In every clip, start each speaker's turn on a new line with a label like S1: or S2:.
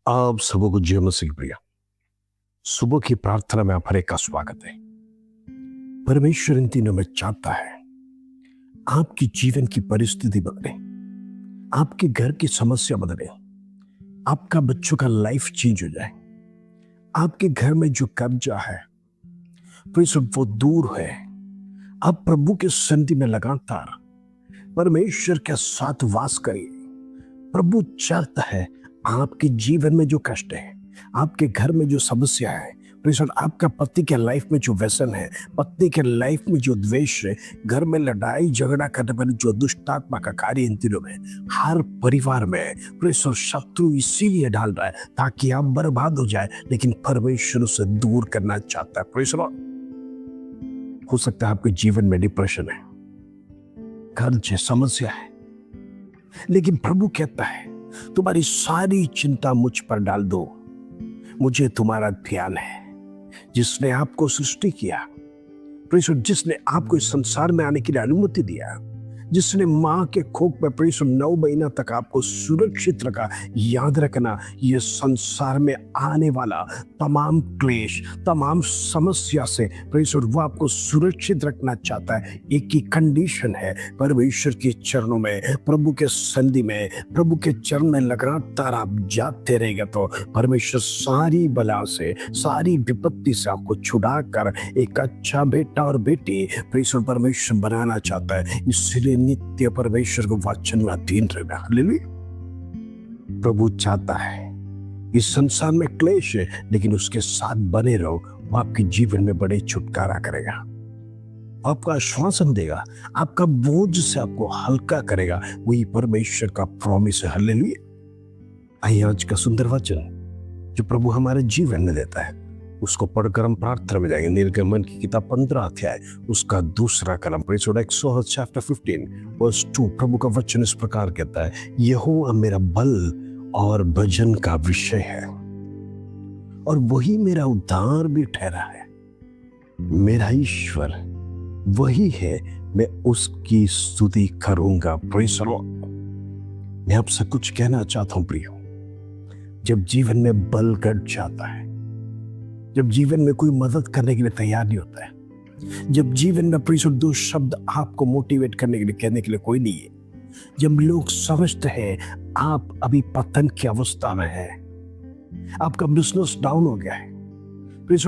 S1: आप सबों को जय मसीह की प्रिय। सुबह की प्रार्थना में आप हर एक का स्वागत है। परमेश्वर इन दिनों में चाहता है आपकी जीवन की परिस्थिति बदले, आपके घर की समस्या बदले, आपका बच्चों का लाइफ चेंज हो जाए, आपके घर में जो कब्जा है वो दूर है। आप प्रभु के सन्निधि में लगातार परमेश्वर के साथ वास करिए। प्रभु चाहता है आपके जीवन में जो कष्ट है, आपके घर में जो समस्या है, आपका पति के लाइफ में जो व्यसन है, पत्नी के लाइफ में जो द्वेष है, घर में लड़ाई झगड़ा करने वाली जो दुष्ट आत्मा का कार्य इन दिनों में हर परिवार में शत्रु इसीलिए डाल रहा है ताकि आप बर्बाद हो जाए, लेकिन परमेश्वर उसे दूर करना चाहता है। Praise the Lord. हो सकता है आपके जीवन में डिप्रेशन है, कर्ज है, समस्या है, लेकिन प्रभु कहता है तुम्हारी सारी चिंता मुझ पर डाल दो, मुझे तुम्हारा ध्यान है। जिसने आपको सृष्टि किया, जिसने आपको इस संसार में आने के लिए अनुमति दिया, जिसने मां के कोख में 9 महीना तक आपको सुरक्षित रखा, याद रखना ये संसार में आने वाला तमाम क्लेश, तमाम समस्या से वो आपको सुरक्षित रखना चाहता है। एक ही कंडीशन है, परमेश्वर के चरणों में, प्रभु के सन्निधि में, प्रभु के चरण में लगातार आप जाते रहेगा तो परमेश्वर सारी बला से, सारी विपत्ति से आपको छुड़ा कर एक अच्छा बेटा और बेटी परमेश्वर बनाना चाहता है। इसलिए नित्य परमेश्वर को वचन में अधीन रहना। हालेलुया। प्रभु चाहता है इस संसार में क्लेश है, लेकिन उसके साथ बने रहो, वो आपके जीवन में बड़े छुटकारा करेगा, आपका आश्वासन देगा, आपका बोझ से आपको हल्का करेगा। वही परमेश्वर का प्रॉमिस है। हालेलुया। आइए आज का सुंदर वचन जो प्रभु हमारे जीवन में देता है उसको पढ़कर हम प्रार्थना में जाएंगे। निर्गमन की किताब 15 अध्याय उसका दूसरा कलम, एक्सोडस चैप्टर 15 वर्स 2। प्रभु का वचन इस प्रकार कहता है, यहोवा मेरा बल और भजन का विषय है और वही मेरा उद्धार भी ठहरा है। मेरा ईश्वर वही है, मैं उसकी स्तुति करूंगा। Praise the Lord. मैं आपसे कुछ कहना चाहता हूं प्रियो, जब जीवन में बल घट जाता है, जब जीवन में कोई मदद करने के लिए तैयार नहीं होता है, जब जीवन में दो शब्द आपको मोटिवेट करने के लिए कहने के लिए कोई नहीं है, जब लोग समझते हैं आप अभी पतन की अवस्था में है, आपका बिजनेस डाउन हो गया है,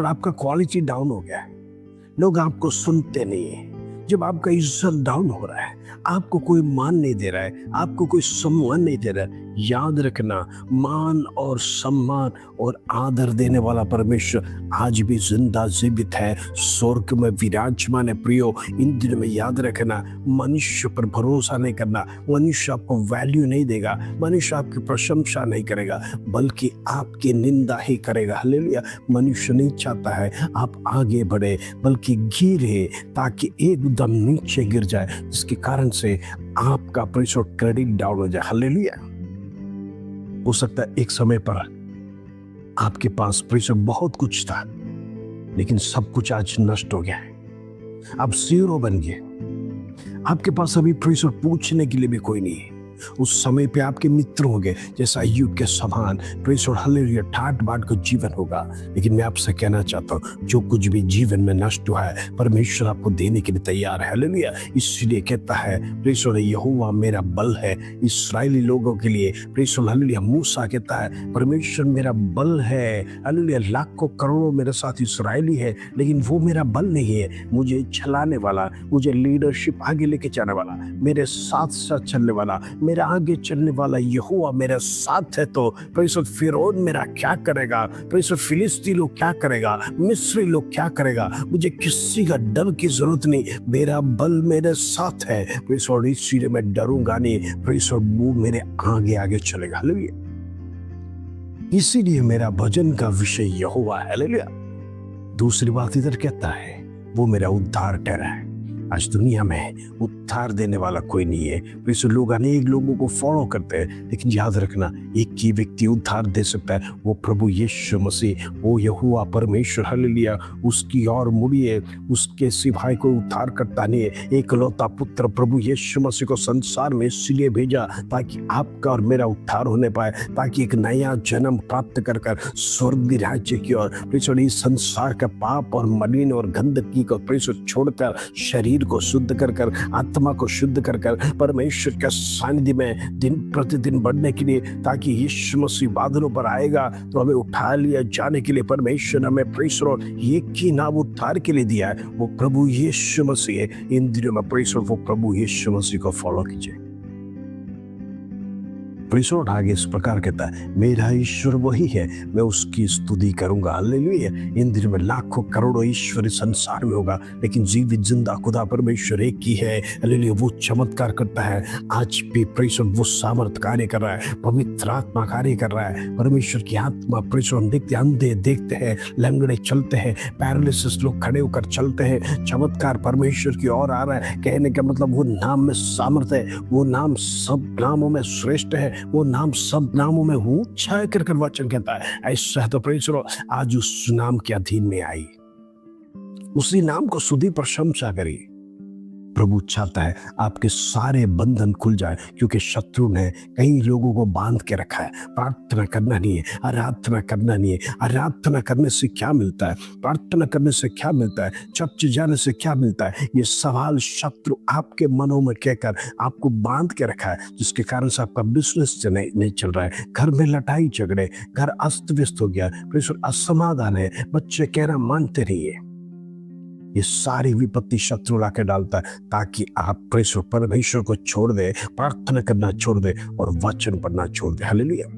S1: आपका क्वालिटी डाउन हो गया है, लोग आपको सुनते नहीं है, जब आपका इज्जत डाउन हो रहा है, आपको कोई मान नहीं दे रहा है, आपको कोई सम्मान नहीं दे रहा है, याद रखना मान और सम्मान और आदर देने वाला परमेश्वर आज भी जिंदा जीवित है, स्वर्ग में विराजमान है। प्रियो, इन दिनों में याद रखना, मनुष्य पर भरोसा नहीं करना। मनुष्य आपको वैल्यू नहीं देगा, मनुष्य आपकी प्रशंसा नहीं करेगा, बल्कि आपकी निंदा ही करेगा। हालेलुया। मनुष्य नहीं चाहता है आप आगे बढ़े, बल्कि गिरे ताकि एकदम नीचे गिर जाए, जिसके कारण से आपका क्रेडिट डाउन हो जाए। हालेलुया। हो सकता है एक समय पर आपके पास बहुत कुछ था, लेकिन सब कुछ आज नष्ट हो गया है, आप जीरो बन गए, आपके पास अभी पूछने के लिए भी कोई नहीं है। उस समय पे आपके मित्र होंगे जैसा अय्यूब के समान, हालेलुया, ठाट बाट का जीवन होगा। लेकिन मैं आपसे कहना चाहता हूँ, जो कुछ भी जीवन में नष्ट हुआ है परमेश्वर आपको देने के लिए तैयार है। हालेलुया। इसलिए कहता है यहोवा मेरा बल है इस्राएली लोगों के लिए। हालेलुया। मूसा कहता है परमेश्वर मेरा बल है। हालेलुया। लाखों करोड़ों मेरे साथ इस्राएली है, लेकिन वो मेरा बल नहीं है। मुझे चलाने वाला, मुझे लीडरशिप आगे लेके जाने वाला, मेरे साथ साथ चलने वाला, मेरा आगे चलने वाला यहोवा मेरे साथ है, तो फिरौन मेरा क्या करेगा, फिलिस्ती लोग क्या करेगा, मिस्री लोग क्या करेगा, मुझे किसी का डर की जरूरत नहीं, मेरा बल मेरे साथ है। इसलिए मैं डरूंगा नहीं, वो मेरे आगे आगे चलेगा। हालेलुया। इसीलिए मेरा भजन का विषय यहोवा है। हालेलुया। दूसरी बात इधर कहता है, वो मेरा उद्धार ठहरा है। आज दुनिया में उद्धार देने वाला कोई नहीं है। प्रेषित लोग अनेक लोगों को फॉलो करते हैं, लेकिन याद रखना एक ही व्यक्ति उद्धार दे सकता है, वो प्रभु यीशु मसीह, वो यहोवा परमेश्वर। हालेलुया। उसकी ओर मुड़िए, उसके सिवाय कोई उद्धार करता नहीं है। एकलौता पुत्र प्रभु यीशु मसीह को संसार में इसलिए भेजा ताकि आपका और मेरा उद्धार होने पाए, ताकि एक नया जन्म प्राप्त कर कर स्वर्गीय राज्य की ओर प्रेषित इस संसार का पाप और मलिन और गंदगी को प्रेषित छोड़कर शरीर को शुद्ध कर कर, आत्मा को शुद्ध कर कर परमेश्वर के सानिध्य में दिन प्रतिदिन बढ़ने के लिए, ताकि यीशु मसीह बादलों पर आएगा तो हमें उठा लिया जाने के लिए परमेश्वर ने हमें प्रेषित एक ही नाम उद्धार के लिए दिया है, वो प्रभु यीशु मसीह है। इन दिनों में प्रेषित वो प्रभु यीशु मसीह को फॉलो कीजिए। प्रेषित आगे इस प्रकार कहता है, मेरा ईश्वर वही है, मैं उसकी स्तुति करूंगा। हालेलुया। इन दिनों में लाखों करोड़ों ईश्वर इस संसार में होगा, लेकिन जीवित जिंदा खुदा परमेश्वर एक ही है। हालेलुया। वो चमत्कार करता है, आज भी प्रेषित वो सामर्थ कार्य कर रहा है, पवित्र आत्मा कार्य कर रहा है। परमेश्वर की आत्मा प्रेषित देखते, अंधे देखते हैं, लंगड़े चलते हैं, पैरालिसिस लोग खड़े होकर चलते हैं। चमत्कार परमेश्वर की ओर आ रहा है। कहने का मतलब वो नाम में सामर्थ है, वो नाम सब नामों में श्रेष्ठ है, वो नाम सब नामों में ऊंचा है कर वचन कहता है। ऐसा तो प्रेषित आज उस नाम के अधीन में आई, उसी नाम को सुधी प्रशंसा करिए। प्रभु चाहता है आपके सारे बंधन खुल जाए, क्योंकि शत्रु ने कई लोगों को बांध के रखा है। प्रार्थना करना नहीं है, आराधना करना नहीं है। आराधना करने से क्या मिलता है, प्रार्थना करने से क्या मिलता है, चर्च जाने से क्या मिलता है, ये सवाल शत्रु आपके मनों में कहकर आपको बांध के रखा है, जिसके कारण से आपका बिजनेस नहीं चल रहा है, घर में लड़ाई झगड़े, घर अस्त व्यस्त हो गया, असमाधान है, बच्चे कहना मानते नहीं है। ये सारी विपत्ति शत्रु लाके डालता है, ताकि आप परमेश्वर को छोड़ दे, प्रार्थना करना छोड़ दे और वचन पढ़ना छोड़ दे। हालेलुया।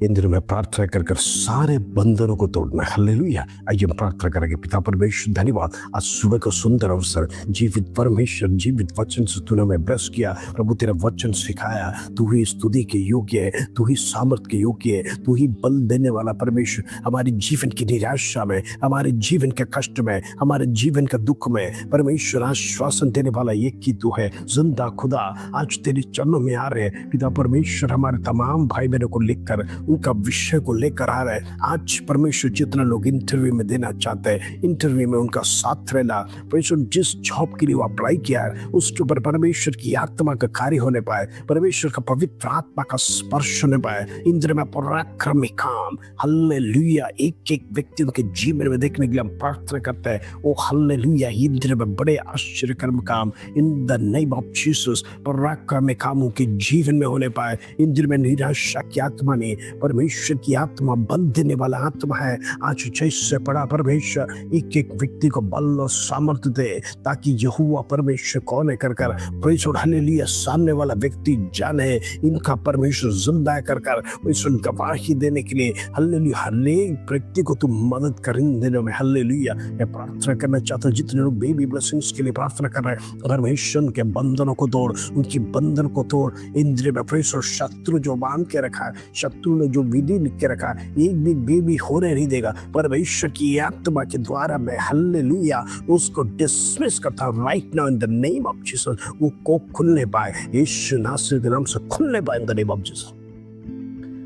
S1: इन दिनों में प्रार्थना कर कर सारे बंधनों को तोड़ना। हालेलुया। आइए हम प्रार्थना करेंगे। पिता परमेश्वर धन्यवाद, आज सुबह को सुंदर अवसर, जीवित परमेश्वर जीवित वचन से तूने हमें ब्लेस किया। प्रभु तेरा वचन सिखाया, तू ही स्तुति के योग्य है, तू ही सामर्थ के योग्य है, तू ही बल देने वाला परमेश्वर। हमारे जीवन की निराशा में, हमारे जीवन के कष्ट में, हमारे जीवन के दुख में परमेश्वर आश्वासन देने वाला एक ही तू है। जिंदा खुदा आज तेरे चरणों में आ रहे हैं पिता परमेश्वर। हमारे तमाम भाई बहनों को लिखकर उनका विषय को लेकर आ रहा है। आज परमेश्वर जितना लोग इंटरव्यू में देना चाहते हैं, इंटरव्यू में उनका साथ रहना, परमेश्वर जिस जॉब के लिए वो अप्लाई किया है उसके ऊपर परमेश्वर की आत्मा का कार्य होने पाए, परमेश्वर का पवित्र आत्मा का स्पर्श होने पाए। इंद्र में पराक्रमी काम। हालेलुया। एक एक व्यक्ति उनके जीवन में देखने के लिए हम प्रार्थना करते हैं। ओ हालेलुया। इंद्र में बड़े आश्चर्यकर्म काम इन द नेम ऑफ जीसस पराक्रमी काम उनके जीवन में होने पाए। इंद्र में निराशा की आत्मा नहीं, परमेश्वर की आत्मा बल देने वाला आत्मा है। आज जैसे पड़ा परमेश्वर एक एक व्यक्ति को बल और सामर्थ्य दे, ताकि यहोवा परमेश्वर कौन है कर परमेश्वर हालेलुया सामने वाला व्यक्ति जाने इनका परमेश्वर जिंदा कर परमेश्वर गवाही देने के लिए हालेलुया हर एक व्यक्ति को तुम मदद कर इन दिनों में। हालेलुया। मैं प्रार्थना करना चाहता हूँ जितने लोग बेबी ब्लेसिंग्स के लिए प्रार्थना कर रहे हैं, परमेश्वर के बंधनों को तोड़, उनकी बंधन को तोड़। इंद्रिय में परमेश्वर शत्रु जो बांध के रखा है, शत्रु ने जो विधि लिख के रखा है, एक भी बेबी होने नहीं देगा। परमेश्वर की आत्मा के द्वारा मैं हालेलुया उसको डिसमिस करता हूं right now in the name of Jesus. वो को खुलने पाए, यीशु नासरी के नाम से खुलने पाए in the name of Jesus.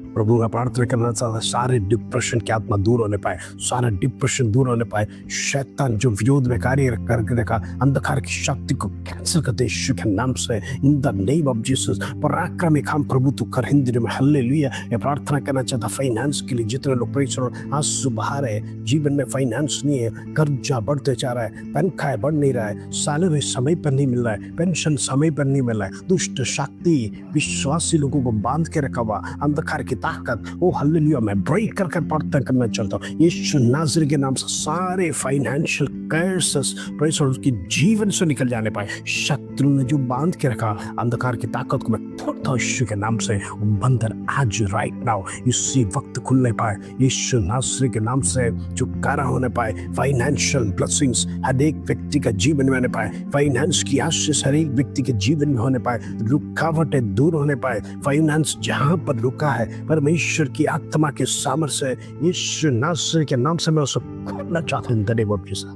S1: प्रभु मैं प्रार्थना करना चाहता, सारे डिप्रेशन की आत्मा दूर होने पाए, सारा डिप्रेशन दूर होने पाए। शैतान जो विरोध में कार्य करके देखा, अंधकार की शक्ति को कैंसिल करते यीशु के नाम से इन द नेम ऑफ जीसस। पराक्रमी काम प्रभु तू कर हिंदी में। हालेलुया। मैं प्रार्थना करना चाहता फाइनेंस के लिए, जितने लोग परेशान आज सुबह रहे, जीवन में फाइनेंस नहीं है, कर्जा बढ़ते जा रहा है, तनख्वाह बढ़ नहीं रहा है, सैलरी समय पर नहीं मिल रहा है, पेंशन समय पर नहीं मिल रहा है, दुष्ट शक्ति विश्वासी लोगों को बांध के रखा हुआ अंधकार की ताकत, ओ हालेलुया मैं ब्रेक कर प्रार्थना करना चाहता हूँ यीशु नाज़री के नाम से। सारे फाइनेंशियल कर्सेस परमेश्वर उसकी जीवन से निकल जाने पाए। शत्रु ने जो बांध के रखा अंधकार की ताकत को मैं तोड़ता हूँ यीशु के नाम से। बंधन आज राइट नाउ इसी वक्त खुलने पाए यीशु नाज़री के नाम से। छुटकारा होने पाए, फाइनेंशियल ब्लेसिंग्स हर एक व्यक्ति का जीवन में होने पाए, फाइनेंस की आशीष हर एक व्यक्ति के जीवन में होने पाए, रुकावटें दूर होने पाए। फाइनेंस जहां पर रुका है परमेश्वर की आत्मा के सामर्थ्य से यीशु नाज़री के नाम से मैं उसे खोलना चाहता हूं इन द नेम ऑफ जीसस।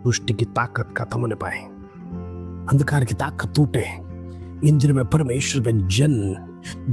S1: दुष्ट की ताकत खत्म होने पाए, अंधकार की ताकत टूटे। इन दिनों में परमेश्वर का जन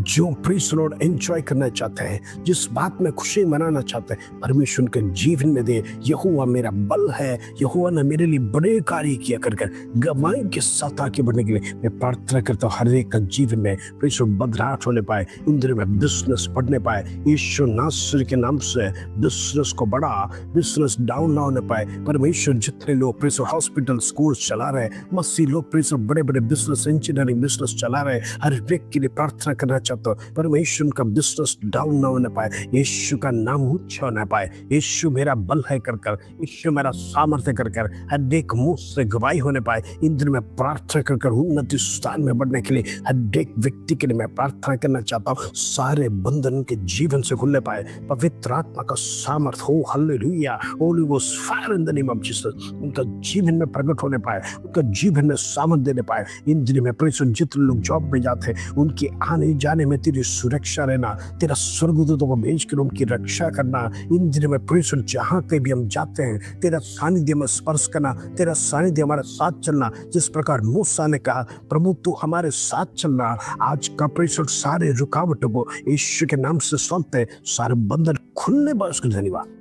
S1: जो प्रेज़ द लॉर्ड एंजॉय करना चाहते हैं, जिस बात में खुशी मनाना चाहते हैं, परमेश्वर उनके जीवन में दे। यहोवा मेरा बल है, यहोवा ने मेरे लिए बड़े कार्य किया कर गवाही के साथ आगे बढ़ने के लिए मैं प्रार्थना करता हूँ हर एक का जीवन में परमेश्वर बदलाव होने पाए। इन दिनों में बिजनेस बढ़ने पाए। यीशु नासरी के नाम से बिजनेस को बढ़ा, बिजनेस डाउन ना होने पाए। परमेश्वर जितने लोग परमेश्वर हॉस्पिटल स्कूल चला रहे, मसीह लोग परमेश्वर बड़े बड़े बिजनेस इंजीनियरिंग बिजनेस चला रहे, हर व्यक्ति के लिए प्रार्थना करना चाहता हूँ परमेश्वर का बिजनेस डाउन ना होने पाए, यीशु का नाम ऊंचा होना पाए। यीशु मेरा बल है कर यीशु मेरा सामर्थ्य कर हर एक मुंह से गवाही होने पाए। इन दिन में प्रार्थना कर उन्नति स्थान में बढ़ने के लिए हर एक व्यक्ति के लिए मैं प्रार्थना करना चाहता हूँ। सारे बंधन उनके जीवन से खुलने पाए। पवित्र आत्मा का सामर्थ हो, hallelujah, Holi ghost fire in the name of Jesus उनका जीवन में प्रकट होने पाए, उनका जीवन में सामर्थ देने पाए। इन दिन में परमेश्वर जितने लोग जॉब में जाते हैं उनकी आने जाने में तेरी सुरक्षा रहना, तेरा स्वर्गदूतों को भेज कर उनकी रक्षा करना। इन दिनों में परमेश्वर जहाँ कहीं भी हम जाते हैं तेरा सानिध्य में स्पर्श करना, तेरा सानिध्य हमारे साथ चलना। जिस प्रकार मूसा ने कहा प्रभु तू हमारे साथ चलना, आज का परमेश्वर सारे रुकावटों को यीशु के नाम से सौंपते, सारे बंधन खुलने पर उसका धन्यवाद।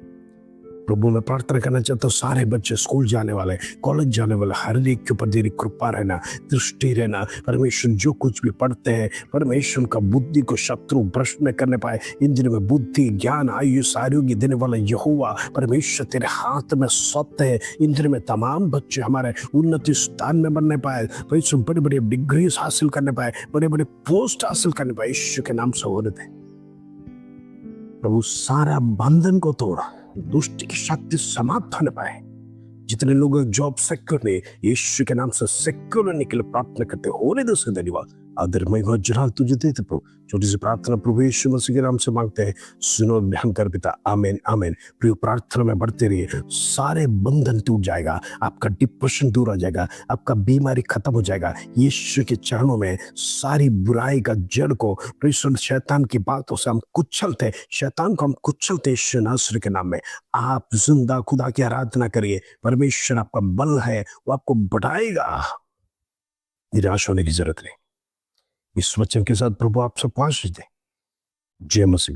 S1: प्रभु मैं प्रार्थना करना चाहता हूँ सारे बच्चे स्कूल जाने वाले, कॉलेज जाने वाले, हर एक के ऊपर तेरी कृपा रहना, दृष्टि रहना। परमेश्वर जो कुछ भी पढ़ते हैं परमेश्वर का बुद्धि को शत्रु भ्रष्ट न करने पाए। इन दिनों में बुद्धि ज्ञान आयुष आरोग्य देने वाला यहोवा परमेश्वर तेरे हाथ में सौंपते हैं। इन दिनों में तमाम बच्चे हमारे उन्नति स्थान में बनने पाए, परमेश्वर बड़े बड़े डिग्रीज हासिल करने पाए, बड़े बड़े पोस्ट हासिल करने पाए। यीशु के नाम से हो रहे थे प्रभु सारा बंधन को तोड़ा, दुष्ट की शक्ति समाप्त होने पाए। जितने लोग जॉब सेक्टर में यीशु के नाम से सेक्युलर निकले प्रार्थना करते होने दो से धन्यवाद। आदर महिमा जलाल तुझे देते प्रभु। छोटी सी प्रार्थना प्रभु यीशु मसीह के नाम से मांगते हैं, सुनो भयंकर पिता, आमीन आमीन। प्रिय प्रार्थना में बढ़ते रहिए, सारे बंधन टूट जाएगा, आपका डिप्रेशन दूर हो जाएगा, आपका बीमारी खत्म हो जाएगा। यीशु के चरणों में सारी बुराई का जड़ को परमेश्वर शैतान की बातों से हम कुचलते, शैतान को हम कुचलते यीशु नासरी के नाम में। आप जिंदा खुदा की आराधना करिए, परमेश्वर आपका बल है, वो आपको बढ़ाएगा। निराश होने की जरूरत नहीं। इस वचन के साथ प्रभु आप सब पास दे। जय मसीह।